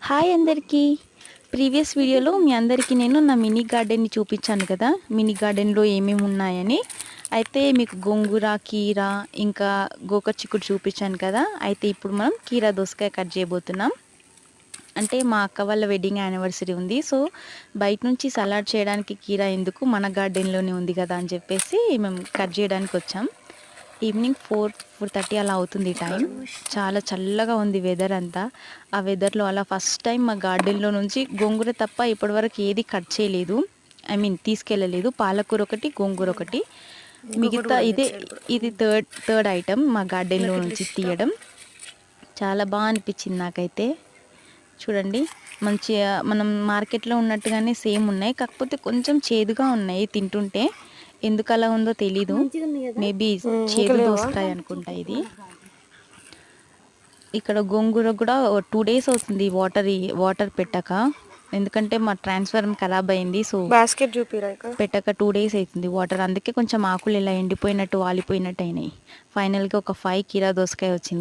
Hi అందరికీ. Previous వీడియోలో మీ అందరికీ నేను నా మినీ గార్డెన్‌ని చూపించాను కదా! మినీ గార్డెన్‌లో ఏమేమి ఉన్నాయని. అయితే మీకు గోంగూర, కీర, ఇంకా గోక చిక్కుడు చూపించాను కదా! అయితే ఇప్పుడు మనం కీర దోసకాయ కట్ చేయబోతున్నాం. అంటే మా అక్క వాళ్ళ వెడ్డింగ్ యానివర్సరీ ఉంది. సో, బయట నుంచి సలాడ్ చేయడానికి కీర ఎందుకు, మన గార్డెన్‌లోనే ఉంది కదా అని చెప్పేసి మేము కట్ చేయడానికొచ్చాం. ఈవినింగ్ 4:30 అలా అవుతుంది టైం. చాలా చల్లగా ఉంది వెదర్ అంతా. ఆ వెదర్‌లో అలా ఫస్ట్ టైం మా గార్డెన్‌లో నుంచి గోంగూర తప్ప ఇప్పటివరకు ఏది కట్ చేయలేదు. తీసుకెళ్ళలేదు. పాలకూర ఒకటి, గోంగూర ఒకటి. మిగతా ఇది థర్డ్ ఐటెమ్ మా గార్డెన్‌లో నుంచి తీయడం. చాలా అనిపించింది నాకైతే. చూడండి, మంచిగా మనం మార్కెట్లో ఉన్నట్టుగానే సేమ్ ఉన్నాయి. కాకపోతే కొంచెం చేదుగా ఉన్నాయి తింటుంటే. ఎందుకు అలా ఉందో తెలీదు. మేబీ చేదు దోసకాయ అనుకుంటా ఇది. ఇక్కడ గోంగూర కూడా 2 డేస్ అవుతుంది వాటర్ పెట్టక. ఎందుకంటే మా ట్రాన్స్ఫార్మర్ ఖరాబ్ అయింది. సో బాస్కెట్ చూపిరాక పెట్టక 2 డేస్ అవుతుంది వాటర్. అందుకే కొంచెం ఆకులు ఇలా ఎండిపోయినట్టు వాలిపోయినట్టు అయినాయి. ఫైనల్గా ఒక 5 కీరా దోసకాయ వచ్చింది.